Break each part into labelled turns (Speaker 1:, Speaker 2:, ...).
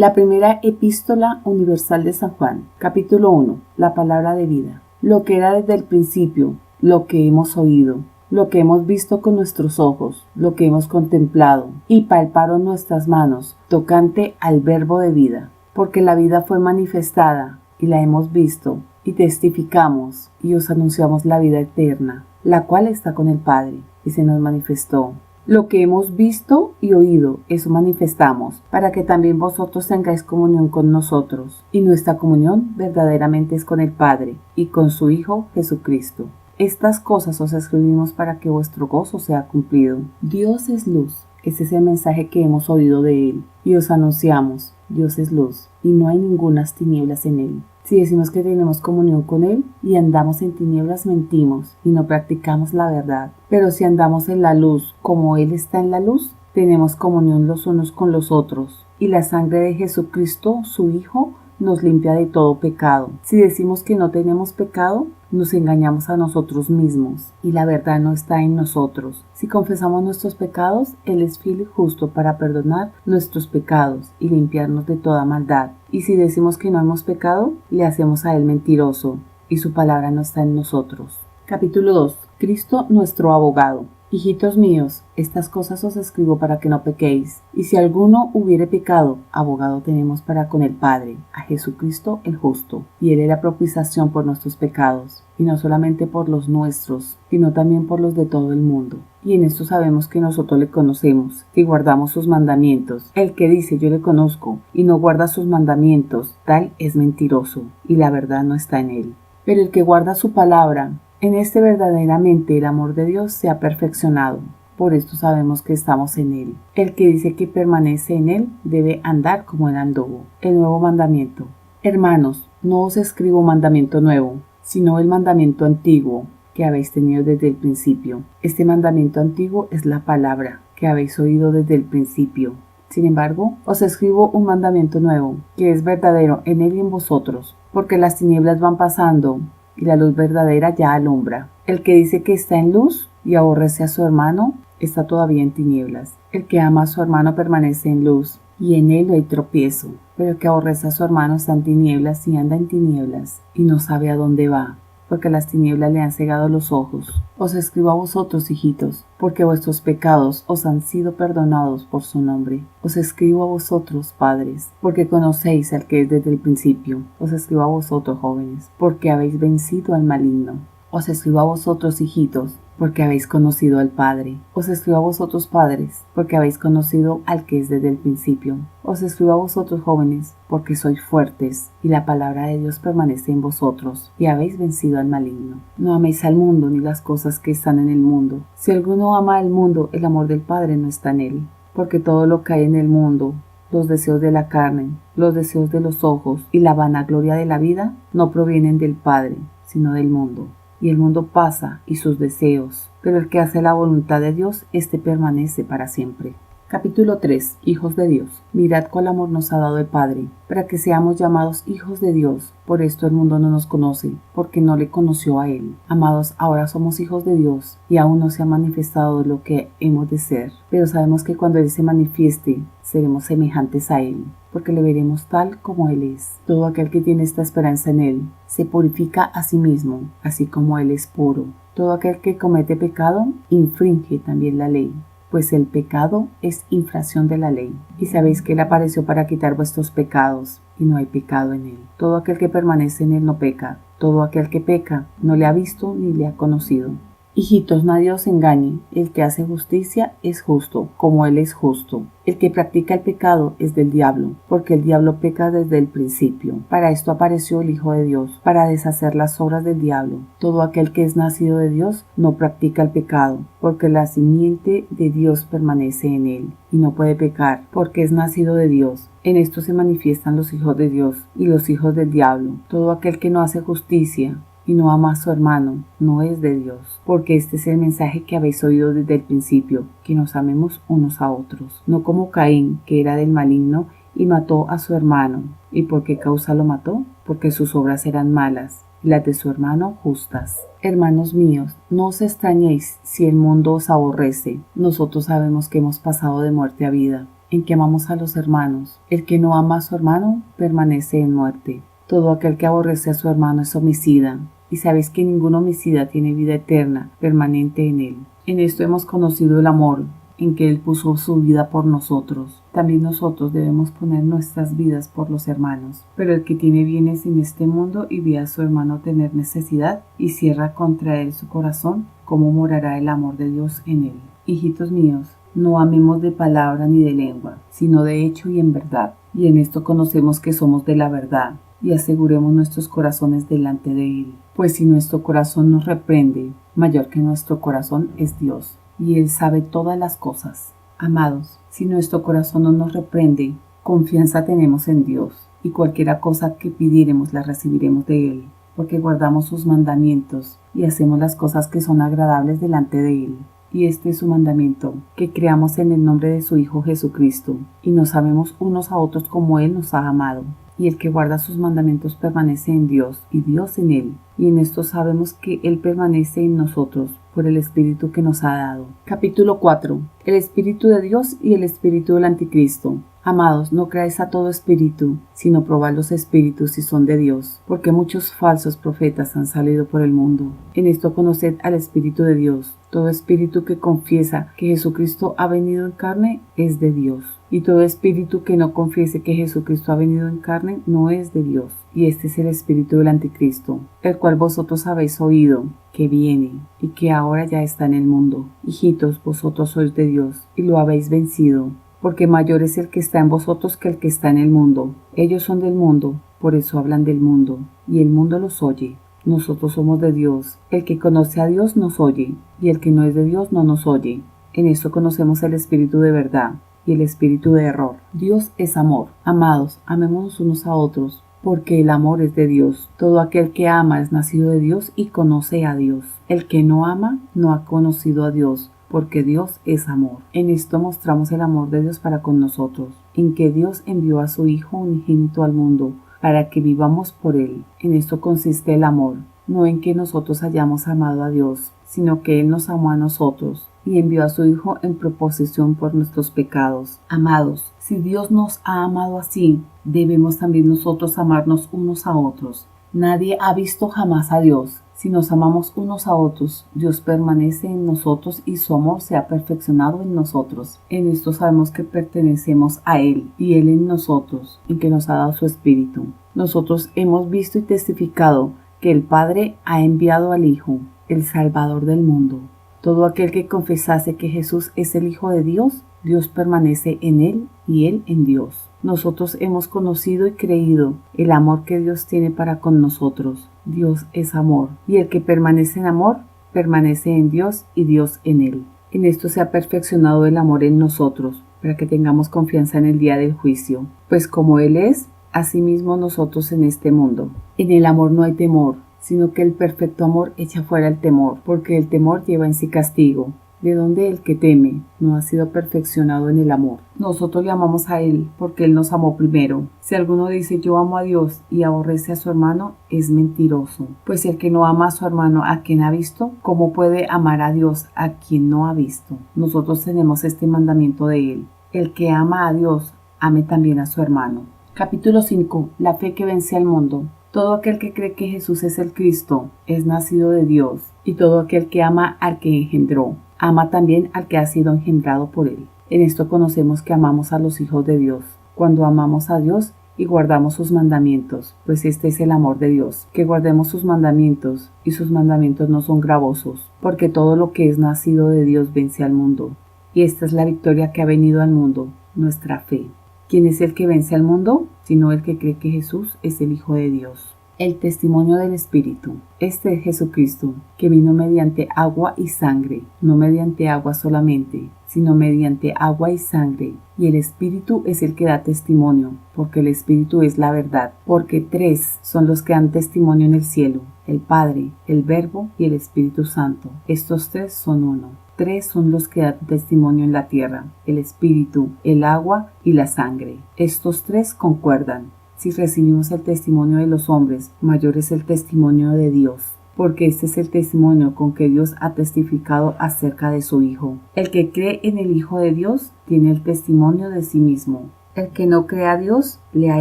Speaker 1: La primera epístola universal de San Juan, capítulo 1, la palabra de vida. Lo que era desde el principio, lo que hemos oído, lo que hemos visto con nuestros ojos, lo que hemos contemplado y palparon nuestras manos, tocante al verbo de vida. Porque la vida fue manifestada y la hemos visto y testificamos y os anunciamos la vida eterna, la cual está con el Padre y se nos manifestó. Lo que hemos visto y oído, eso manifestamos, para que también vosotros tengáis comunión con nosotros. Y nuestra comunión verdaderamente es con el Padre y con su Hijo Jesucristo. Estas cosas os escribimos para que vuestro gozo sea cumplido. Dios es luz. Ese es el mensaje que hemos oído de Él. Y os anunciamos, Dios es luz, y no hay ningunas tinieblas en Él. Si decimos que tenemos comunión con Él y andamos en tinieblas, mentimos y no practicamos la verdad. Pero si andamos en la luz, como Él está en la luz, tenemos comunión los unos con los otros. Y la sangre de Jesucristo, su Hijo, nos limpia de todo pecado. Si decimos que no tenemos pecado, nos engañamos a nosotros mismos y la verdad no está en nosotros. Si confesamos nuestros pecados, Él es fiel y justo para perdonar nuestros pecados y limpiarnos de toda maldad. Y si decimos que no hemos pecado, le hacemos a Él mentiroso y su palabra no está en nosotros. Capítulo 2. Cristo nuestro abogado. Hijitos míos, estas cosas os escribo para que no pequéis. Y si alguno hubiere pecado, abogado tenemos para con el Padre, a Jesucristo el justo. Y Él era propiciación por nuestros pecados, y no solamente por los nuestros, sino también por los de todo el mundo. Y en esto sabemos que nosotros le conocemos, si guardamos sus mandamientos. El que dice yo le conozco, y no guarda sus mandamientos, tal es mentiroso, y la verdad no está en él. Pero el que guarda su palabra, en este verdaderamente el amor de Dios se ha perfeccionado. Por esto sabemos que estamos en Él. El que dice que permanece en Él debe andar como Él anduvo. El nuevo mandamiento. Hermanos, no os escribo mandamiento nuevo, sino el mandamiento antiguo que habéis tenido desde el principio. Este mandamiento antiguo es la palabra que habéis oído desde el principio. Sin embargo, os escribo un mandamiento nuevo, que es verdadero en Él y en vosotros, porque las tinieblas van pasando y la luz verdadera ya alumbra. El que dice que está en luz y aborrece a su hermano, está todavía en tinieblas. El que ama a su hermano permanece en luz, y en él no hay tropiezo. Pero el que aborrece a su hermano está en tinieblas y anda en tinieblas, y no sabe a dónde va, porque las tinieblas le han cegado los ojos. Os escribo a vosotros, hijitos, porque vuestros pecados os han sido perdonados por su nombre. Os escribo a vosotros, padres, porque conocéis al que es desde el principio. Os escribo a vosotros, jóvenes, porque habéis vencido al maligno. Os escribo a vosotros, hijitos, porque habéis conocido al Padre. Os escribo a vosotros, padres, porque habéis conocido al que es desde el principio. Os escribo a vosotros, jóvenes, porque sois fuertes, y la palabra de Dios permanece en vosotros, y habéis vencido al maligno. No améis al mundo ni las cosas que están en el mundo. Si alguno ama al mundo, el amor del Padre no está en él, porque todo lo que hay en el mundo, los deseos de la carne, los deseos de los ojos y la vanagloria de la vida, no provienen del Padre, sino del mundo. Y el mundo pasa y sus deseos, pero el que hace la voluntad de Dios, éste permanece para siempre. Capítulo 3. Hijos de Dios. Mirad cuál amor nos ha dado el Padre, para que seamos llamados hijos de Dios. Por esto el mundo no nos conoce, porque no le conoció a Él. Amados, ahora somos hijos de Dios, y aún no se ha manifestado lo que hemos de ser. Pero sabemos que cuando Él se manifieste, seremos semejantes a Él, porque le veremos tal como Él es. Todo aquel que tiene esta esperanza en Él, se purifica a sí mismo, así como Él es puro. Todo aquel que comete pecado, infringe también la ley, pues el pecado es infracción de la ley. Y sabéis que Él apareció para quitar vuestros pecados, y no hay pecado en Él. Todo aquel que permanece en Él no peca. Todo aquel que peca no le ha visto ni le ha conocido. Hijitos, nadie os engañe. El que hace justicia es justo, como Él es justo. El que practica el pecado es del diablo, porque el diablo peca desde el principio. Para esto apareció el Hijo de Dios, para deshacer las obras del diablo. Todo aquel que es nacido de Dios no practica el pecado, porque la simiente de Dios permanece en él, y no puede pecar, porque es nacido de Dios. En esto se manifiestan los hijos de Dios y los hijos del diablo. Todo aquel que no hace justicia y no ama a su hermano, no es de Dios, porque este es el mensaje que habéis oído desde el principio, que nos amemos unos a otros, no como Caín, que era del maligno y mató a su hermano. ¿Y por qué causa lo mató? Porque sus obras eran malas, y las de su hermano justas. Hermanos míos, no os extrañéis si el mundo os aborrece. Nosotros sabemos que hemos pasado de muerte a vida, en que amamos a los hermanos. El que no ama a su hermano permanece en muerte. Todo aquel que aborrece a su hermano es homicida, y sabéis que ningún homicida tiene vida eterna permanente en él. En esto hemos conocido el amor, en que Él puso su vida por nosotros. También nosotros debemos poner nuestras vidas por los hermanos. Pero el que tiene bienes en este mundo y ve a su hermano tener necesidad y cierra contra él su corazón, ¿cómo morará el amor de Dios en él? Hijitos míos, no amemos de palabra ni de lengua, sino de hecho y en verdad. Y en esto conocemos que somos de la verdad, y aseguremos nuestros corazones delante de Él. Pues si nuestro corazón nos reprende, mayor que nuestro corazón es Dios, y Él sabe todas las cosas. Amados, si nuestro corazón no nos reprende, confianza tenemos en Dios, y cualquiera cosa que pidiéremos la recibiremos de Él, porque guardamos sus mandamientos y hacemos las cosas que son agradables delante de Él. Y este es su mandamiento, que creamos en el nombre de su Hijo Jesucristo, y nos amemos unos a otros como Él nos ha amado. Y el que guarda sus mandamientos permanece en Dios, y Dios en él. Y en esto sabemos que Él permanece en nosotros, por el Espíritu que nos ha dado. Capítulo 4. El Espíritu de Dios y el Espíritu del Anticristo. Amados, no creáis a todo espíritu, sino probad los espíritus si son de Dios, porque muchos falsos profetas han salido por el mundo. En esto conoced al Espíritu de Dios. Todo espíritu que confiesa que Jesucristo ha venido en carne es de Dios. Y todo espíritu que no confiese que Jesucristo ha venido en carne no es de Dios. Y este es el espíritu del Anticristo, el cual vosotros habéis oído, que viene, y que ahora ya está en el mundo. Hijitos, vosotros sois de Dios, y lo habéis vencido, porque mayor es el que está en vosotros que el que está en el mundo. Ellos son del mundo, por eso hablan del mundo, y el mundo los oye. Nosotros somos de Dios. El que conoce a Dios nos oye, y el que no es de Dios no nos oye. En esto conocemos el espíritu de verdad y el espíritu de error. Dios es amor. Amados, amémonos unos a otros, porque el amor es de Dios. Todo aquel que ama es nacido de Dios y conoce a Dios. El que no ama no ha conocido a Dios, porque Dios es amor. En esto mostramos el amor de Dios para con nosotros, en que Dios envió a su Hijo unigénito al mundo, para que vivamos por Él. En esto consiste el amor, no en que nosotros hayamos amado a Dios, sino que Él nos amó a nosotros, y envió a su Hijo en proposición por nuestros pecados. Amados, si Dios nos ha amado así, debemos también nosotros amarnos unos a otros. Nadie ha visto jamás a Dios. Si nos amamos unos a otros, Dios permanece en nosotros y su amor se ha perfeccionado en nosotros. En esto sabemos que pertenecemos a Él y Él en nosotros, en que nos ha dado su Espíritu. Nosotros hemos visto y testificado que el Padre ha enviado al Hijo, el Salvador del mundo. Todo aquel que confesase que Jesús es el Hijo de Dios, Dios permanece en Él y Él en Dios. Nosotros hemos conocido y creído el amor que Dios tiene para con nosotros. Dios es amor, y el que permanece en amor, permanece en Dios y Dios en él. En esto se ha perfeccionado el amor en nosotros, para que tengamos confianza en el día del juicio. Pues como Él es, asimismo nosotros en este mundo. En el amor no hay temor, sino que el perfecto amor echa fuera el temor, porque el temor lleva en sí castigo. De donde el que teme no ha sido perfeccionado en el amor. Nosotros le amamos a Él porque Él nos amó primero. Si alguno dice yo amo a Dios y aborrece a su hermano, es mentiroso. Pues el que no ama a su hermano a quien ha visto, ¿cómo puede amar a Dios a quien no ha visto? Nosotros tenemos este mandamiento de Él. El que ama a Dios, ame también a su hermano. Capítulo 5. La fe que vence al mundo. Todo aquel que cree que Jesús es el Cristo es nacido de Dios, y todo aquel que ama al que engendró, ama también al que ha sido engendrado por Él. En esto conocemos que amamos a los hijos de Dios, cuando amamos a Dios y guardamos sus mandamientos, pues este es el amor de Dios, que guardemos sus mandamientos, y sus mandamientos no son gravosos, porque todo lo que es nacido de Dios vence al mundo. Y esta es la victoria que ha venido al mundo, nuestra fe. ¿Quién es el que vence al mundo? Sino el que cree que Jesús es el Hijo de Dios. El testimonio del Espíritu. Este es Jesucristo, que vino mediante agua y sangre, no mediante agua solamente, sino mediante agua y sangre. Y el Espíritu es el que da testimonio, porque el Espíritu es la verdad. Porque 3 son los que dan testimonio en el cielo: el Padre, el Verbo y el Espíritu Santo. Estos 3 son uno. 3 son los que dan testimonio en la tierra: el Espíritu, el agua y la sangre. Estos 3 concuerdan. Si recibimos el testimonio de los hombres, mayor es el testimonio de Dios, porque este es el testimonio con que Dios ha testificado acerca de su Hijo. El que cree en el Hijo de Dios tiene el testimonio de sí mismo. El que no cree a Dios le ha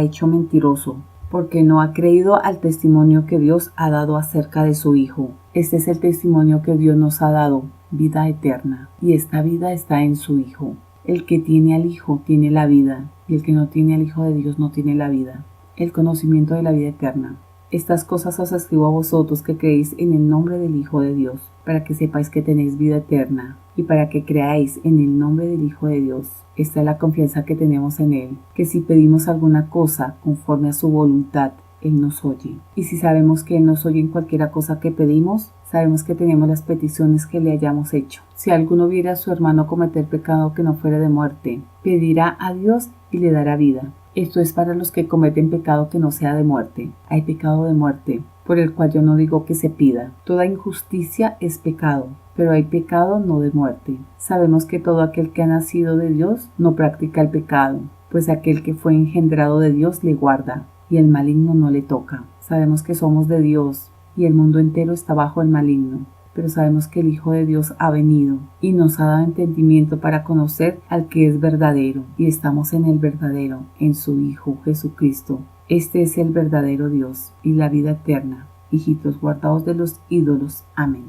Speaker 1: hecho mentiroso, porque no ha creído al testimonio que Dios ha dado acerca de su Hijo. Este es el testimonio que Dios nos ha dado, vida eterna, y esta vida está en su Hijo. El que tiene al Hijo tiene la vida, y el que no tiene al Hijo de Dios no tiene la vida, el conocimiento de la vida eterna. Estas cosas os escribo a vosotros que creéis en el nombre del Hijo de Dios, para que sepáis que tenéis vida eterna, y para que creáis en el nombre del Hijo de Dios. Esta es la confianza que tenemos en Él, que si pedimos alguna cosa conforme a su voluntad, Él nos oye. Y si sabemos que Él nos oye en cualquiera cosa que pedimos, sabemos que tenemos las peticiones que le hayamos hecho. Si alguno viera a su hermano cometer pecado que no fuera de muerte, pedirá a Dios y le dará vida. Esto es para los que cometen pecado que no sea de muerte. Hay pecado de muerte, por el cual yo no digo que se pida. Toda injusticia es pecado, pero hay pecado no de muerte. Sabemos que todo aquel que ha nacido de Dios no practica el pecado, pues aquel que fue engendrado de Dios le guarda, y el maligno no le toca. Sabemos que somos de Dios, y el mundo entero está bajo el maligno. Pero sabemos que el Hijo de Dios ha venido y nos ha dado entendimiento para conocer al que es verdadero, y estamos en el verdadero, en su Hijo Jesucristo. Este es el verdadero Dios y la vida eterna. Hijitos guardados de los ídolos. Amén.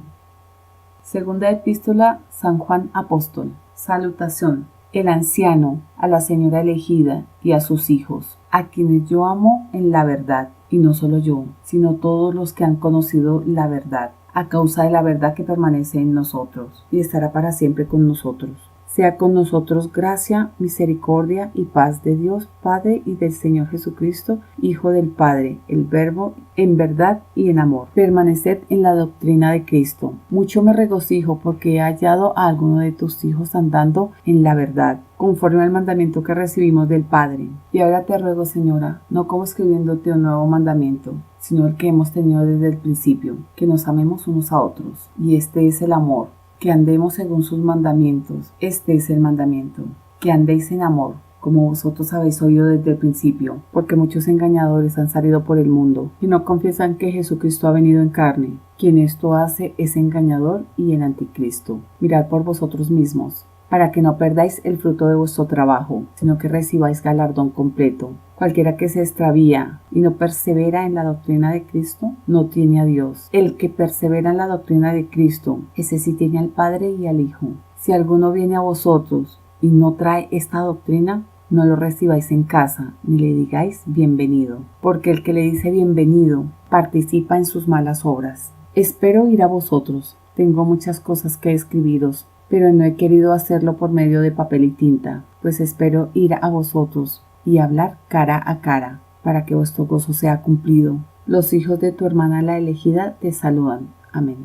Speaker 1: Segunda epístola San Juan Apóstol. Salutación. El anciano, a la señora elegida y a sus hijos, a quienes yo amo en la verdad, y no solo yo, sino todos los que han conocido la verdad, a causa de la verdad que permanece en nosotros y estará para siempre con nosotros. Sea con nosotros gracia, misericordia y paz de Dios Padre y del Señor Jesucristo, Hijo del Padre, el Verbo, en verdad y en amor. Permaneced en la doctrina de Cristo. Mucho me regocijo porque he hallado a alguno de tus hijos andando en la verdad, conforme al mandamiento que recibimos del Padre. Y ahora te ruego, Señora, no como escribiéndote un nuevo mandamiento, sino el que hemos tenido desde el principio, que nos amemos unos a otros. Y este es el amor, que andemos según sus mandamientos. Este es el mandamiento, que andéis en amor, como vosotros habéis oído desde el principio, porque muchos engañadores han salido por el mundo, y no confiesan que Jesucristo ha venido en carne. Quien esto hace es engañador y el anticristo. Mirad por vosotros mismos, para que no perdáis el fruto de vuestro trabajo, sino que recibáis galardón completo. Cualquiera que se extravía y no persevera en la doctrina de Cristo, no tiene a Dios. El que persevera en la doctrina de Cristo, ese sí tiene al Padre y al Hijo. Si alguno viene a vosotros y no trae esta doctrina, no lo recibáis en casa, ni le digáis bienvenido, porque el que le dice bienvenido participa en sus malas obras. Espero ir a vosotros. Tengo muchas cosas que escribiros, pero no he querido hacerlo por medio de papel y tinta, pues espero ir a vosotros y hablar cara a cara, para que vuestro gozo sea cumplido. Los hijos de tu hermana la elegida te saludan. Amén.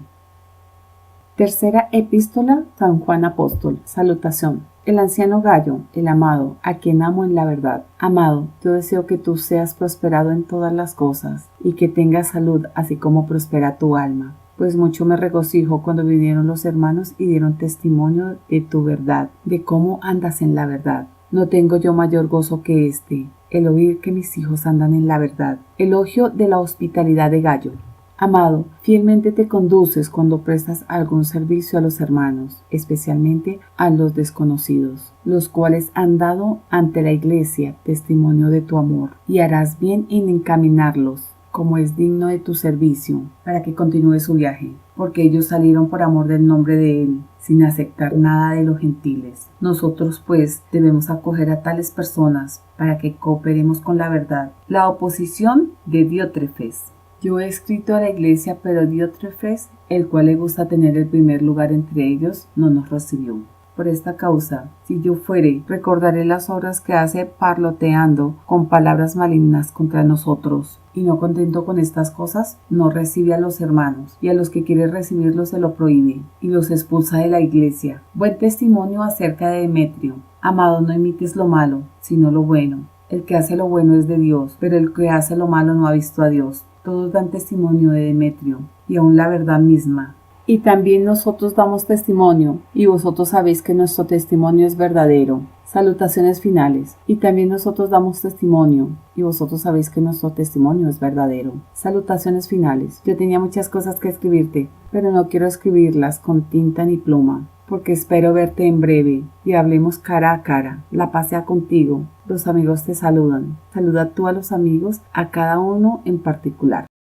Speaker 1: Tercera epístola San Juan Apóstol. Salutación. El anciano Gallo, el amado, a quien amo en la verdad. Amado, yo deseo que tú seas prosperado en todas las cosas, y que tengas salud, así como prospera tu alma. Pues mucho me regocijo cuando vinieron los hermanos y dieron testimonio de tu verdad, de cómo andas en la verdad. No tengo yo mayor gozo que este, el oír que mis hijos andan en la verdad. Elogio de la hospitalidad de Gallo. Amado, fielmente te conduces cuando prestas algún servicio a los hermanos, especialmente a los desconocidos, los cuales han dado ante la Iglesia testimonio de tu amor, y harás bien en encaminarlos, como es digno de tu servicio, para que continúe su viaje, porque ellos salieron por amor del nombre de Él, sin aceptar nada de los gentiles. Nosotros, pues, debemos acoger a tales personas, para que cooperemos con la verdad. La oposición de Diótrefes. Yo he escrito a la Iglesia, pero Diótrefes, el cual le gusta tener el primer lugar entre ellos, no nos recibió. Por esta causa, si yo fuere, recordaré las obras que hace parloteando con palabras malignas contra nosotros. Y no contento con estas cosas, no recibe a los hermanos, y a los que quiere recibirlos se lo prohíbe, y los expulsa de la Iglesia. Buen testimonio acerca de Demetrio. Amado, no imites lo malo, sino lo bueno. El que hace lo bueno es de Dios, pero el que hace lo malo no ha visto a Dios. Todos dan testimonio de Demetrio, y aún la verdad misma. Y también nosotros damos testimonio, y vosotros sabéis que nuestro testimonio es verdadero. Salutaciones finales. Y también nosotros damos testimonio, y vosotros sabéis que nuestro testimonio es verdadero. Salutaciones finales. Yo tenía muchas cosas que escribirte, pero no quiero escribirlas con tinta ni pluma, porque espero verte en breve y hablemos cara a cara. La paz sea contigo. Los amigos te saludan. Saluda tú a los amigos, a cada uno en particular.